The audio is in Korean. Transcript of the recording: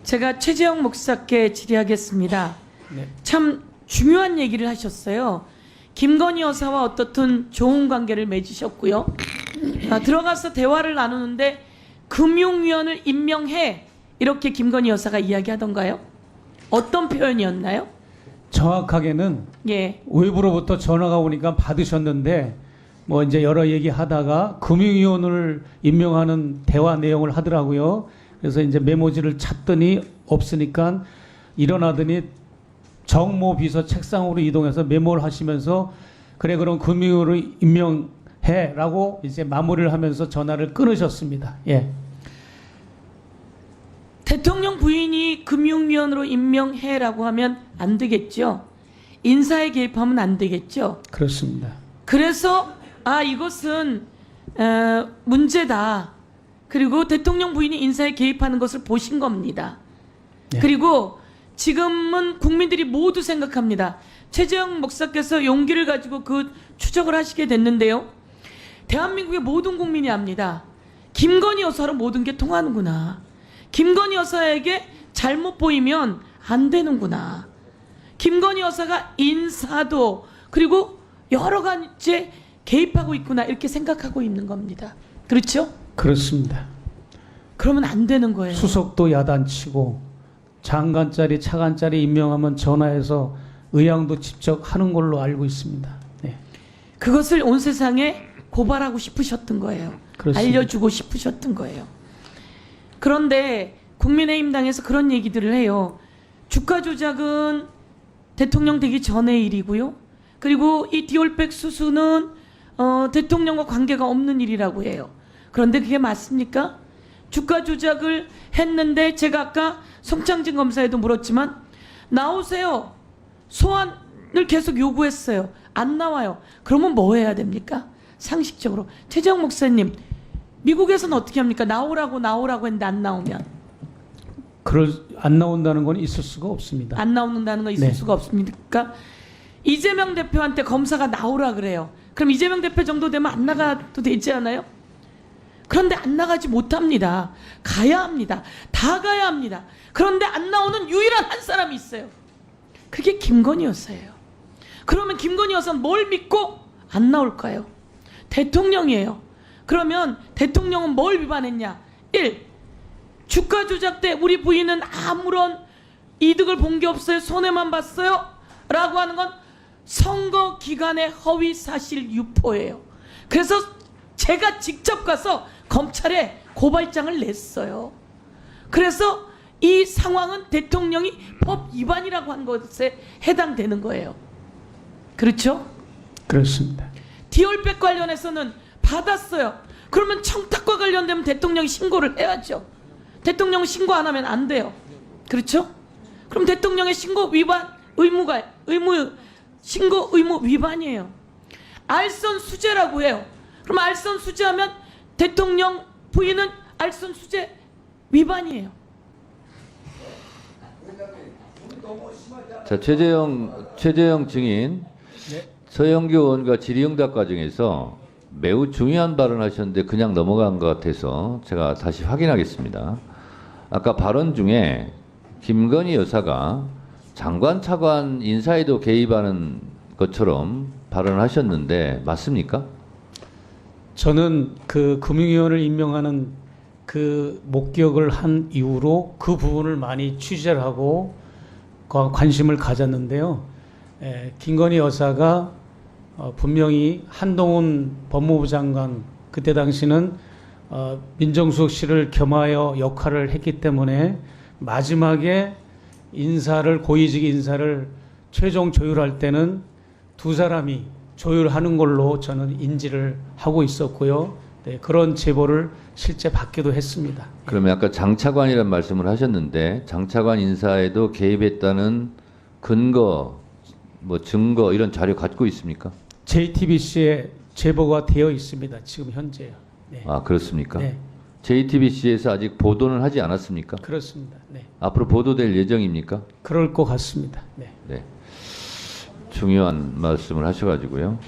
제가 최재형 목사께 질의하겠습니다. 네. 참 중요한 얘기를 하셨어요. 김건희 여사와 어떻든 좋은 관계를 맺으셨고요. 들어가서 대화를 나누는데 금융위원을 임명해 이렇게 김건희 여사가 이야기하던가요? 어떤 표현이었나요? 정확하게는 예. 외부로부터 전화가 오니까 받으셨는데 뭐 이제 여러 얘기하다가 금융위원을 임명하는 대화 내용을 하더라고요. 그래서 이제 메모지를 찾더니 없으니까 일어나더니 정모 비서 책상으로 이동해서 메모를 하시면서 그래 그럼 금융위원을 임명해라고 이제 마무리를 하면서 전화를 끊으셨습니다. 예. 대통령 부인이 금융위원으로 임명해라고 하면 안 되겠죠. 인사에 개입하면 안 되겠죠. 그렇습니다. 그래서 이것은 문제다. 그리고 대통령 부인이 인사에 개입하는 것을 보신 겁니다. 네. 그리고 지금은 국민들이 모두 생각합니다. 최재형 목사께서 용기를 가지고 그 추적을 하시게 됐는데요. 대한민국의 모든 국민이 압니다. 김건희 여사로 모든 게 통하는구나. 김건희 여사에게 잘못 보이면 안 되는구나. 김건희 여사가 인사도 그리고 여러 가지 개입하고 있구나 이렇게 생각하고 있는 겁니다. 그렇죠? 그렇습니다. 그러면 안 되는 거예요. 수석도 야단치고 장관짜리 차관짜리 임명하면 전화해서 의향도 직접 하는 걸로 알고 있습니다. 네. 그것을 온 세상에 고발하고 싶으셨던 거예요. 그렇습니다. 알려주고 싶으셨던 거예요. 그런데 국민의힘 당에서 그런 얘기들을 해요. 주가 조작은 대통령 되기 전의 일이고요. 그리고 이 디올백 수수는 대통령과 관계가 없는 일이라고 해요. 그런데 그게 맞습니까? 주가 조작을 했는데 제가 아까 송창진 검사에도 물었지만 나오세요. 소환을 계속 요구했어요. 안 나와요. 그러면 뭐 해야 됩니까? 상식적으로. 최재형 목사님, 미국에서는 어떻게 합니까? 나오라고 했는데 안 나오면. 안 나온다는 건 있을 수가 없습니다. 안 나오는다는 거 있을 네. 수가 없습니까? 이재명 대표한테 검사가 나오라 그래요. 그럼 이재명 대표 정도 되면 안 나가도 되지 않아요? 그런데 안 나가지 못합니다. 가야 합니다. 다 가야 합니다. 그런데 안 나오는 유일한 한 사람이 있어요. 그게 김건희 여사예요. 그러면 김건희 여사는 뭘 믿고 안 나올까요? 대통령이에요. 그러면 대통령은 뭘 위반했냐? 1. 주가 조작 때 우리 부인은 아무런 이득을 본 게 없어요. 손해만 봤어요. 라고 하는 건 선거 기간의 허위 사실 유포예요. 그래서 제가 직접 가서 검찰에 고발장을 냈어요. 그래서 이 상황은 대통령이 법 위반이라고 한 것에 해당되는 거예요. 그렇죠? 그렇습니다. 디올백 관련해서는 받았어요. 그러면 청탁과 관련되면 대통령이 신고를 해야죠. 대통령 신고 안 하면 안 돼요. 그렇죠? 그럼 대통령의 신고 위반 신고 의무 위반이에요. 알선 수재라고 해요. 그럼 알선 수재하면 대통령 부인은 알선 수재 위반이에요. 자, 최재형 증인, 네. 서영교 의원과 질의응답 과정에서 매우 중요한 발언하셨는데 그냥 넘어간 것 같아서 제가 다시 확인하겠습니다. 아까 발언 중에 김건희 여사가 장관 차관 인사에도 개입하는 것처럼 발언을 하셨는데 맞습니까? 저는 그 금융위원을 임명하는 그 목격을 한 이후로 그 부분을 많이 취재를 하고 관심을 가졌는데요. 김건희 여사가 분명히 한동훈 법무부 장관 그때 당시는 민정수석실을 겸하여 역할을 했기 때문에 마지막에 고위직 인사를 최종 조율할 때는 두 사람이 조율하는 걸로 저는 인지를 하고 있었고요. 네, 그런 제보를 실제 받기도 했습니다. 그러면 아까 장차관이라는 말씀을 하셨는데 장차관 인사에도 개입했다는 근거, 증거 이런 자료 갖고 있습니까? JTBC에 제보가 되어 있습니다. 지금 현재요. 네. 아, 그렇습니까? 네. JTBC에서 아직 보도는 하지 않았습니까? 그렇습니다. 네. 앞으로 보도될 예정입니까? 그럴 것 같습니다. 네. 네. 중요한 말씀을 하셔가지고요.